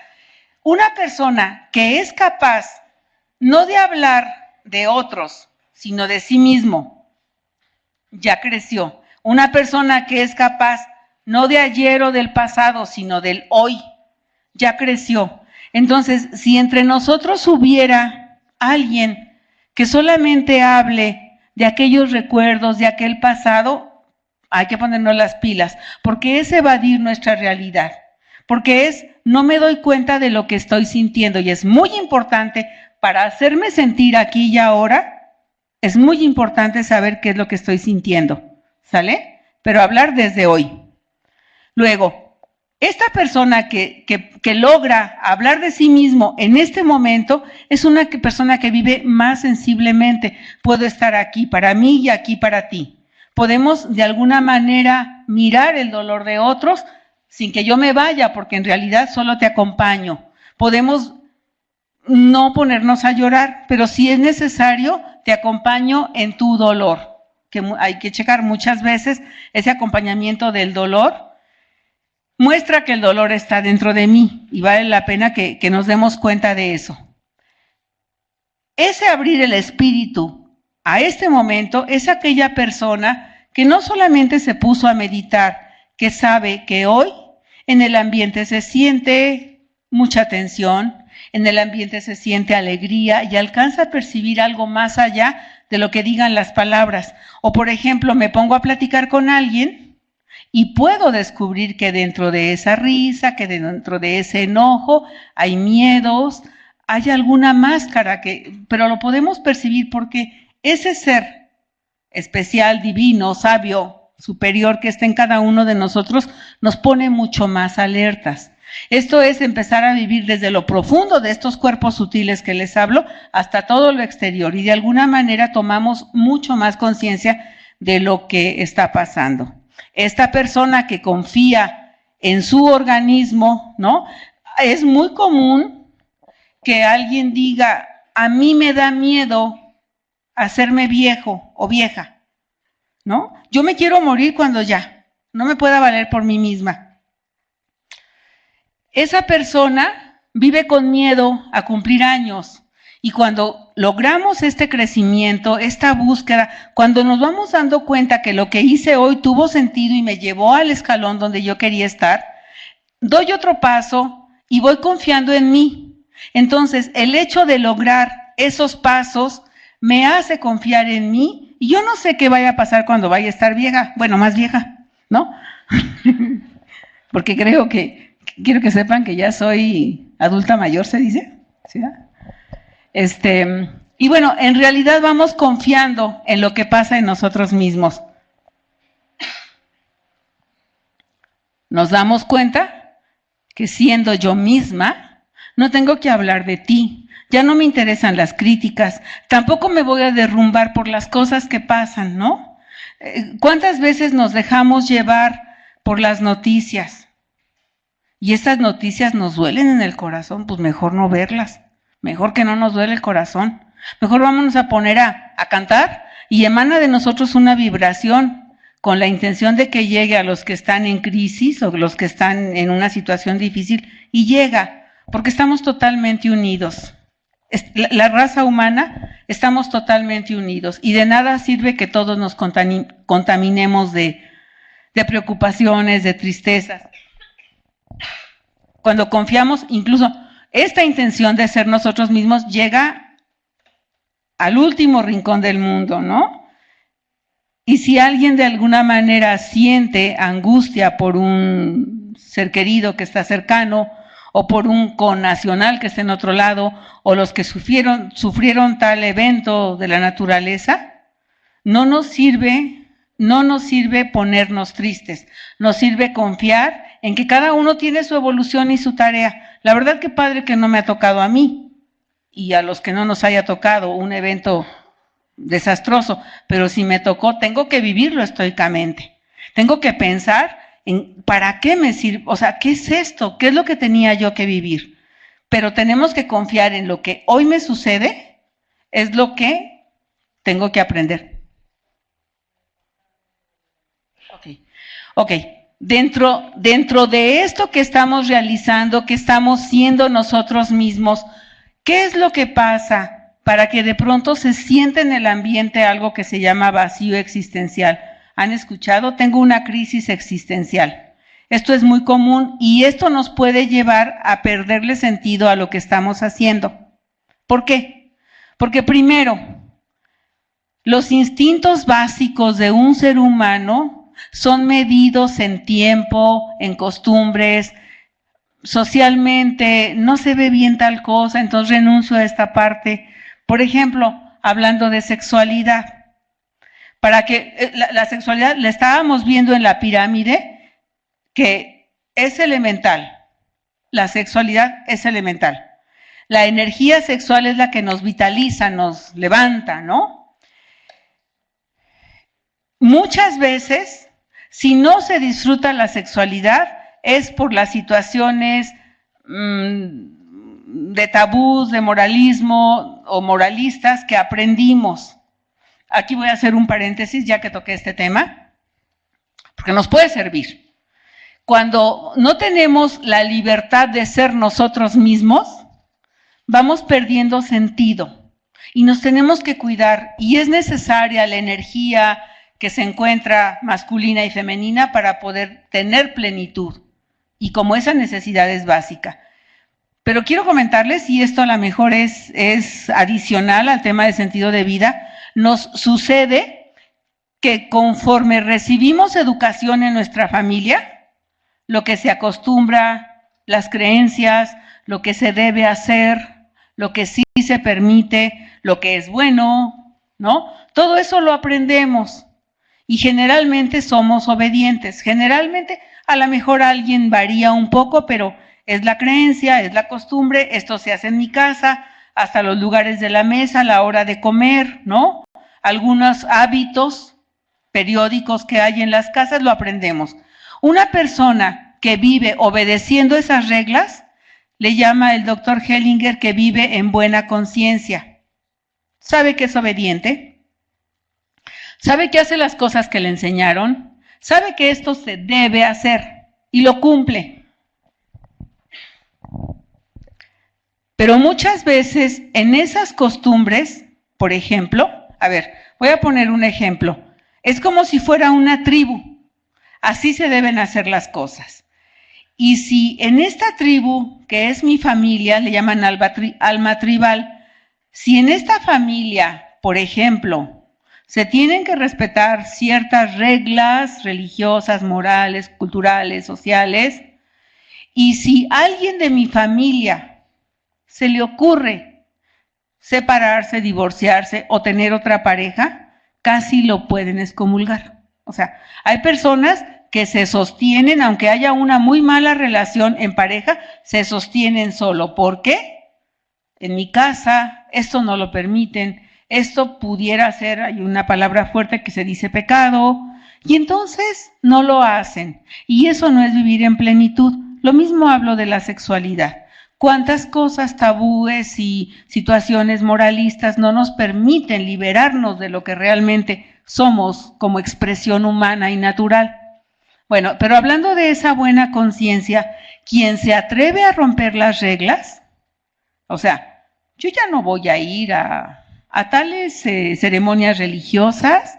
Speaker 2: Una persona que es capaz no de hablar de otros, sino de sí mismo, ya creció. Una persona que es capaz no de ayer o del pasado, sino del hoy, ya creció. Entonces, si entre nosotros hubiera alguien que solamente hable de aquellos recuerdos, de aquel pasado, hay que ponernos las pilas, porque es evadir nuestra realidad, porque es no me doy cuenta de lo que estoy sintiendo, y es muy importante para hacerme sentir aquí y ahora, es muy importante saber qué es lo que estoy sintiendo, ¿sale? Pero hablar desde hoy. Luego, esta persona que logra hablar de sí mismo en este momento es una persona que vive más sensiblemente. Puedo estar aquí para mí y aquí para ti. Podemos de alguna manera mirar el dolor de otros sin que yo me vaya, porque en realidad solo te acompaño. Podemos no ponernos a llorar, pero si es necesario, te acompaño en tu dolor. Que hay que checar muchas veces ese acompañamiento del dolor. Muestra que el dolor está dentro de mí y vale la pena que nos demos cuenta de eso. Ese abrir el espíritu a este momento es aquella persona que no solamente se puso a meditar, que sabe que hoy en el ambiente se siente mucha tensión, en el ambiente se siente alegría y alcanza a percibir algo más allá de lo que digan las palabras. O por ejemplo, me pongo a platicar con alguien y puedo descubrir que dentro de esa risa, que dentro de ese enojo hay miedos, hay alguna máscara, pero lo podemos percibir porque ese ser especial, divino, sabio, superior que está en cada uno de nosotros nos pone mucho más alertas. Esto es empezar a vivir desde lo profundo de estos cuerpos sutiles que les hablo hasta todo lo exterior y de alguna manera tomamos mucho más conciencia de lo que está pasando. Esta persona que confía en su organismo, ¿no? Es muy común que alguien diga, a mí me da miedo hacerme viejo o vieja, ¿no? Yo me quiero morir cuando ya no me pueda valer por mí misma. Esa persona vive con miedo a cumplir años y cuando logramos este crecimiento, esta búsqueda, cuando nos vamos dando cuenta que lo que hice hoy tuvo sentido y me llevó al escalón donde yo quería estar, doy otro paso y voy confiando en mí. Entonces, el hecho de lograr esos pasos me hace confiar en mí y yo no sé qué vaya a pasar cuando vaya a estar vieja, bueno, más vieja, ¿no? Porque quiero que sepan que ya soy adulta mayor, ¿se dice? ¿Sí? Y bueno, en realidad vamos confiando en lo que pasa en nosotros mismos. Nos damos cuenta que siendo yo misma, no tengo que hablar de ti. Ya no me interesan las críticas, tampoco me voy a derrumbar por las cosas que pasan, ¿no? ¿Cuántas veces nos dejamos llevar por las noticias? Y estas noticias nos duelen en el corazón, pues mejor no verlas, mejor que no nos duele el corazón. Mejor vámonos a poner a cantar y emana de nosotros una vibración con la intención de que llegue a los que están en crisis o los que están en una situación difícil y llega, porque estamos totalmente unidos. La raza humana estamos totalmente unidos y de nada sirve que todos nos contaminemos de preocupaciones, de tristezas. Cuando confiamos, incluso esta intención de ser nosotros mismos llega al último rincón del mundo, ¿no? Y si alguien de alguna manera siente angustia por un ser querido que está cercano, o por un connacional que está en otro lado, o los que sufrieron tal evento de la naturaleza, no nos sirve ponernos tristes, nos sirve confiar en que cada uno tiene su evolución y su tarea. La verdad que padre que no me ha tocado a mí, y a los que no nos haya tocado un evento desastroso, pero si me tocó, tengo que vivirlo estoicamente, tengo que pensar ¿para qué me sirve? O sea, ¿qué es esto? ¿Qué es lo que tenía yo que vivir? pero tenemos que confiar en lo que hoy me sucede, es lo que tengo que aprender. Ok. Dentro de esto que estamos realizando, que estamos siendo nosotros mismos, ¿qué es lo que pasa para que de pronto se sienta en el ambiente algo que se llama vacío existencial? ¿Han escuchado? Tengo una crisis existencial. Esto es muy común y esto nos puede llevar a perderle sentido a lo que estamos haciendo. ¿Por qué? Porque primero, los instintos básicos de un ser humano son medidos en tiempo, en costumbres, socialmente, no se ve bien tal cosa, entonces renuncio a esta parte. Por ejemplo, hablando de sexualidad, para que la sexualidad la estábamos viendo en la pirámide, que es elemental, la sexualidad es elemental. La energía sexual es la que nos vitaliza, nos levanta, ¿no? Muchas veces, si no se disfruta la sexualidad, es por las situaciones de tabús, de moralismo o moralistas que aprendimos. Aquí voy a hacer un paréntesis ya que toqué este tema, porque nos puede servir. Cuando no tenemos la libertad de ser nosotros mismos, vamos perdiendo sentido y nos tenemos que cuidar y es necesaria la energía que se encuentra masculina y femenina para poder tener plenitud y como esa necesidad es básica. Pero quiero comentarles, y esto a lo mejor es adicional al tema de sentido de vida, nos sucede que conforme recibimos educación en nuestra familia, lo que se acostumbra, las creencias, lo que se debe hacer, lo que sí se permite, lo que es bueno, ¿no? Todo eso lo aprendemos. Y generalmente somos obedientes. Generalmente, a lo mejor alguien varía un poco, pero es la creencia, es la costumbre, esto se hace en mi casa, hasta los lugares de la mesa, la hora de comer, ¿no? Algunos hábitos periódicos que hay en las casas lo aprendemos. Una persona que vive obedeciendo esas reglas, le llama el doctor Hellinger que vive en buena conciencia. ¿Sabe que es obediente? ¿Sabe que hace las cosas que le enseñaron? ¿Sabe que esto se debe hacer? Y lo cumple. Pero muchas veces en esas costumbres, por ejemplo, a ver, voy a poner un ejemplo. Es como si fuera una tribu. Así se deben hacer las cosas. Y si en esta tribu, que es mi familia, le llaman alma tribal, si en esta familia, por ejemplo, se tienen que respetar ciertas reglas religiosas, morales, culturales, sociales, y si a alguien de mi familia se le ocurre separarse, divorciarse o tener otra pareja, casi lo pueden excomulgar. O sea, hay personas que se sostienen, aunque haya una muy mala relación en pareja, se sostienen solo. ¿Por qué? En mi casa, esto no lo permiten. Esto pudiera ser, hay una palabra fuerte que se dice pecado, y entonces no lo hacen. Y eso no es vivir en plenitud. Lo mismo hablo de la sexualidad. ¿Cuántas cosas, tabúes y situaciones moralistas no nos permiten liberarnos de lo que realmente somos como expresión humana y natural? Bueno, pero hablando de esa buena conciencia, quien se atreve a romper las reglas, o sea, yo ya no voy a ir a tales ceremonias religiosas,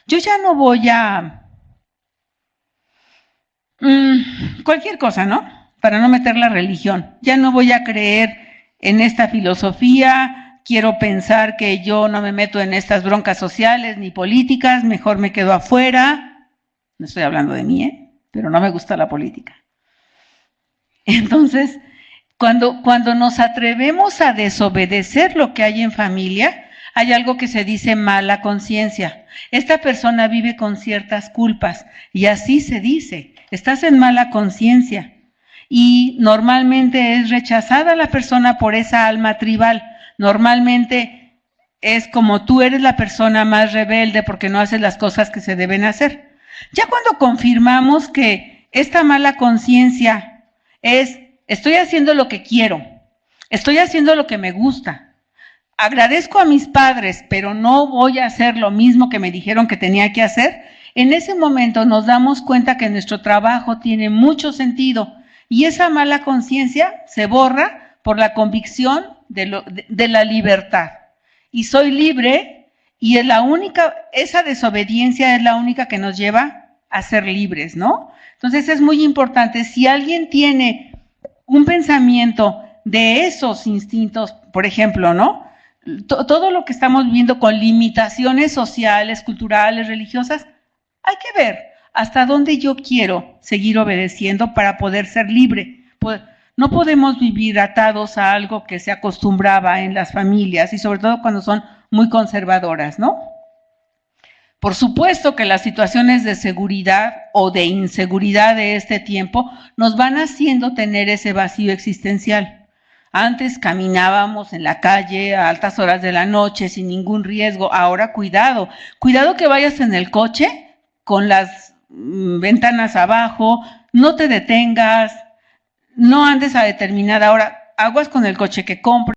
Speaker 2: yo ya no voy a cualquier cosa, ¿no? Para no meter la religión, ya no voy a creer en esta filosofía, quiero pensar que yo no me meto en estas broncas sociales ni políticas, mejor me quedo afuera, no estoy hablando de mí, pero no me gusta la política. Entonces, cuando nos atrevemos a desobedecer lo que hay en familia, hay algo que se dice mala conciencia. Esta persona vive con ciertas culpas y así se dice, estás en mala conciencia. Y normalmente es rechazada la persona por esa alma tribal. Normalmente es como tú eres la persona más rebelde porque no haces las cosas que se deben hacer. Ya cuando confirmamos que esta mala conciencia es, estoy haciendo lo que quiero, Estoy haciendo lo que me gusta. Agradezco a mis padres, pero no voy a hacer lo mismo que me dijeron que tenía que hacer. En ese momento nos damos cuenta que nuestro trabajo tiene mucho sentido y esa mala conciencia se borra por la convicción de la libertad. Y soy libre y es la única, esa desobediencia es la única que nos lleva a ser libres, ¿no? Entonces es muy importante, si alguien tiene un pensamiento de esos instintos, por ejemplo, ¿no? Todo lo que estamos viendo con limitaciones sociales, culturales, religiosas, hay que ver hasta dónde yo quiero seguir obedeciendo para poder ser libre. No podemos vivir atados a algo que se acostumbraba en las familias y sobre todo cuando son muy conservadoras, ¿no? Por supuesto que las situaciones de seguridad o de inseguridad de este tiempo nos van haciendo tener ese vacío existencial. Antes caminábamos en la calle a altas horas de la noche sin ningún riesgo. Ahora cuidado que vayas en el coche con las ventanas abajo, no te detengas, no andes a determinada hora, aguas con el coche que compras,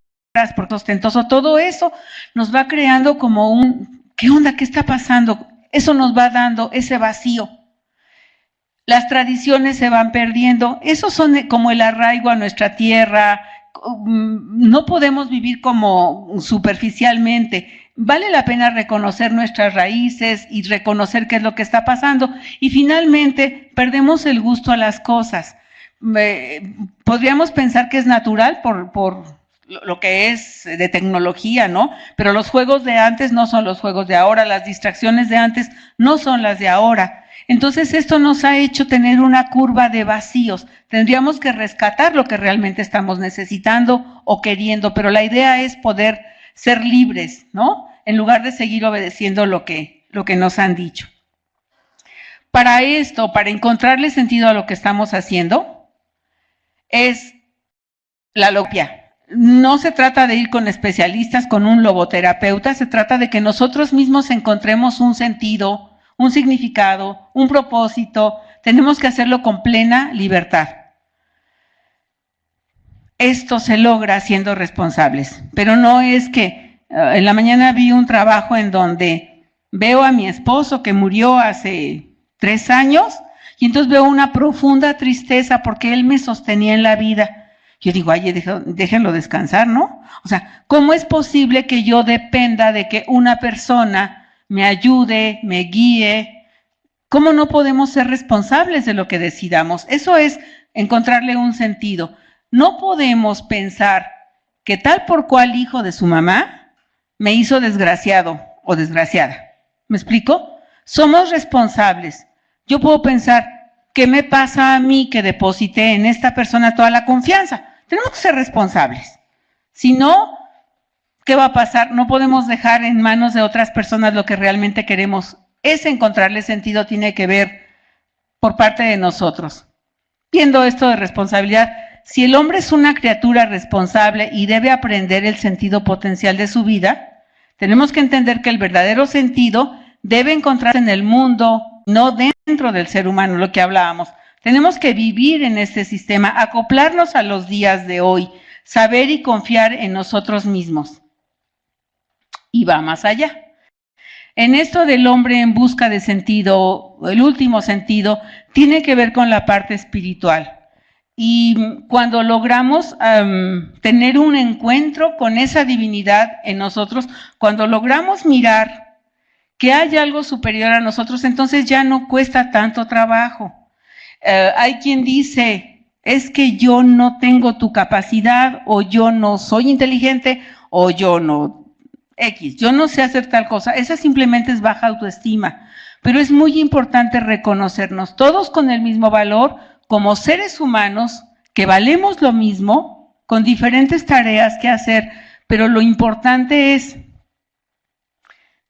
Speaker 2: porque ostentoso, todo eso nos va creando como un, ¿qué onda? ¿Qué está pasando? Eso nos va dando ese vacío. Las tradiciones se van perdiendo, esos son como el arraigo a nuestra tierra, no podemos vivir como superficialmente. Vale la pena reconocer nuestras raíces y reconocer qué es lo que está pasando. Y finalmente, perdemos el gusto a las cosas. Podríamos pensar que es natural por lo que es de tecnología, ¿no? Pero los juegos de antes no son los juegos de ahora, las distracciones de antes no son las de ahora. Entonces esto nos ha hecho tener una curva de vacíos. Tendríamos que rescatar lo que realmente estamos necesitando o queriendo, pero la idea es poder ser libres, ¿no? En lugar de seguir obedeciendo lo que nos han dicho. Para esto, para encontrarle sentido a lo que estamos haciendo, es la logopía. No se trata de ir con especialistas, con un logoterapeuta, se trata de que nosotros mismos encontremos un sentido, un significado, un propósito. Tenemos que hacerlo con plena libertad. Esto se logra siendo responsables, pero no es que en la mañana vi un trabajo en donde veo a mi esposo que murió hace 3 años y entonces veo una profunda tristeza porque él me sostenía en la vida. Yo digo, ay, déjenlo descansar, ¿no? O sea, ¿cómo es posible que yo dependa de que una persona me ayude, me guíe? ¿Cómo no podemos ser responsables de lo que decidamos? Eso es encontrarle un sentido. No podemos pensar que tal por cual hijo de su mamá me hizo desgraciado o desgraciada. ¿Me explico? Somos responsables. Yo puedo pensar, ¿qué me pasa a mí que deposité en esta persona toda la confianza? Tenemos que ser responsables. Si no, ¿qué va a pasar? No podemos dejar en manos de otras personas lo que realmente queremos. Ese encontrarle sentido tiene que ver por parte de nosotros. Viendo esto de responsabilidad, si el hombre es una criatura responsable y debe aprender el sentido potencial de su vida, tenemos que entender que el verdadero sentido debe encontrarse en el mundo, no dentro del ser humano, lo que hablábamos. Tenemos que vivir en este sistema, acoplarnos a los días de hoy, saber y confiar en nosotros mismos. Y va más allá. En esto del hombre en busca de sentido, el último sentido, tiene que ver con la parte espiritual. Y cuando logramos tener un encuentro con esa divinidad en nosotros, cuando logramos mirar que hay algo superior a nosotros, entonces ya no cuesta tanto trabajo. Hay quien dice, es que yo no tengo tu capacidad, o yo no soy inteligente, o yo no, yo no sé hacer tal cosa. Esa simplemente es baja autoestima. Pero es muy importante reconocernos todos con el mismo valor, como seres humanos que valemos lo mismo, con diferentes tareas que hacer, pero lo importante es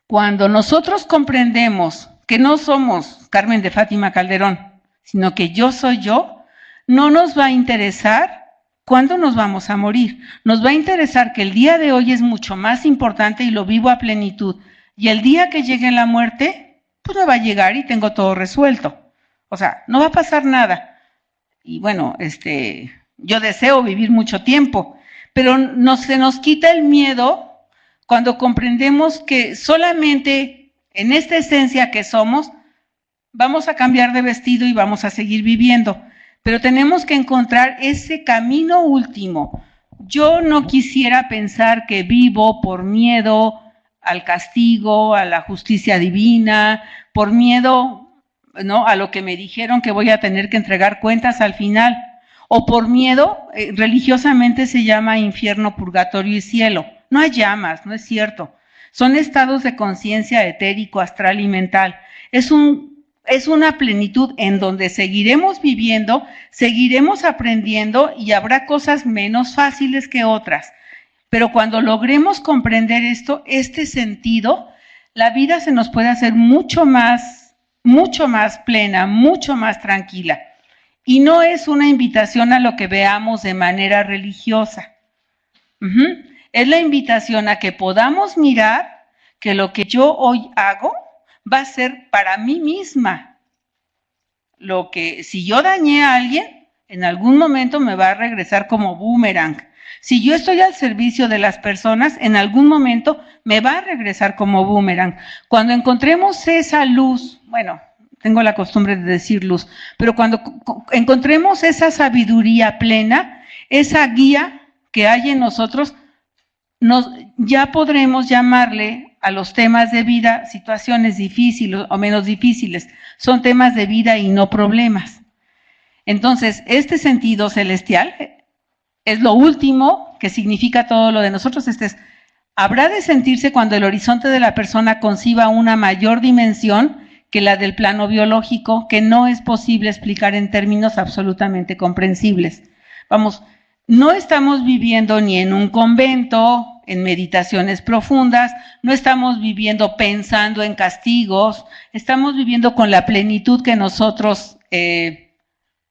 Speaker 2: cuando nosotros comprendemos que no somos Carmen de Fátima Calderón, sino que yo soy yo, no nos va a interesar cuándo nos vamos a morir. Nos va a interesar que el día de hoy es mucho más importante y lo vivo a plenitud. Y el día que llegue la muerte, pues me va a llegar y tengo todo resuelto. O sea, no va a pasar nada. Y bueno, yo deseo vivir mucho tiempo, pero se nos quita el miedo cuando comprendemos que solamente en esta esencia que somos, vamos a cambiar de vestido y vamos a seguir viviendo, pero tenemos que encontrar ese camino último. Yo no quisiera pensar que vivo por miedo al castigo, a la justicia divina, por miedo, ¿no?, a lo que me dijeron que voy a tener que entregar cuentas al final, o por miedo, religiosamente se llama infierno, purgatorio y cielo. No hay llamas, no es cierto. Son estados de conciencia etérico, astral y mental. Es una plenitud en donde seguiremos viviendo, seguiremos aprendiendo y habrá cosas menos fáciles que otras. Pero cuando logremos comprender este sentido, la vida se nos puede hacer mucho más plena, mucho más tranquila. Y no es una invitación a lo que veamos de manera religiosa. Es la invitación a que podamos mirar que lo que yo hoy hago va a ser para mí misma. Si yo dañé a alguien, en algún momento me va a regresar como boomerang. Si yo estoy al servicio de las personas, en algún momento me va a regresar como boomerang. Cuando encontremos esa luz, bueno, tengo la costumbre de decir luz, pero cuando encontremos esa sabiduría plena, esa guía que hay en nosotros, ya podremos llamarle a los temas de vida situaciones difíciles o menos difíciles. Son temas de vida y no problemas. Entonces, este sentido celestial es lo último que significa todo lo de nosotros. Habrá de sentirse cuando el horizonte de la persona conciba una mayor dimensión que la del plano biológico, que no es posible explicar en términos absolutamente comprensibles. Vamos, no estamos viviendo ni en un convento, en meditaciones profundas, no estamos viviendo pensando en castigos, estamos viviendo con la plenitud que nosotros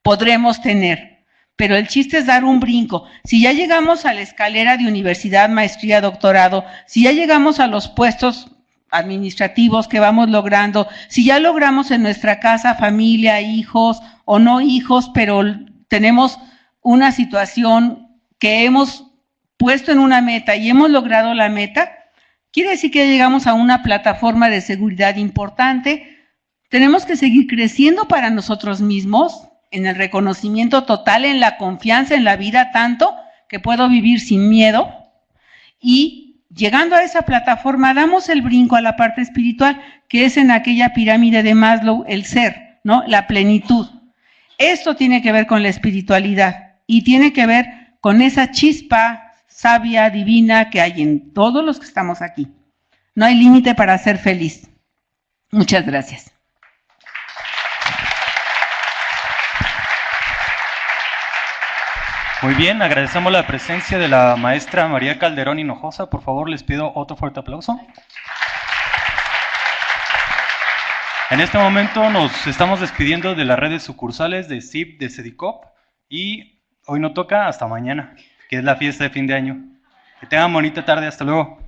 Speaker 2: podremos tener. Pero el chiste es dar un brinco. Si ya llegamos a la escalera de universidad, maestría, doctorado, si ya llegamos a los puestos administrativos que vamos logrando, si ya logramos en nuestra casa familia, hijos o no hijos, pero tenemos una situación que hemos puesto en una meta y hemos logrado la meta, quiere decir que ya llegamos a una plataforma de seguridad importante. Tenemos que seguir creciendo para nosotros mismos, en el reconocimiento total, en la confianza en la vida, tanto que puedo vivir sin miedo. Y llegando a esa plataforma, damos el brinco a la parte espiritual, que es en aquella pirámide de Maslow, el ser, ¿no?, la plenitud. Esto tiene que ver con la espiritualidad y tiene que ver con esa chispa sabia, divina que hay en todos los que estamos aquí. No hay límite para ser feliz. Muchas gracias.
Speaker 1: Muy bien, agradecemos la presencia de la maestra María Calderón Hinojosa. Por favor, les pido otro fuerte aplauso. En este momento nos estamos despidiendo de las redes sucursales de CIP de CEDICOP y hoy no toca hasta mañana, que es la fiesta de fin de año. Que tengan bonita tarde, hasta luego.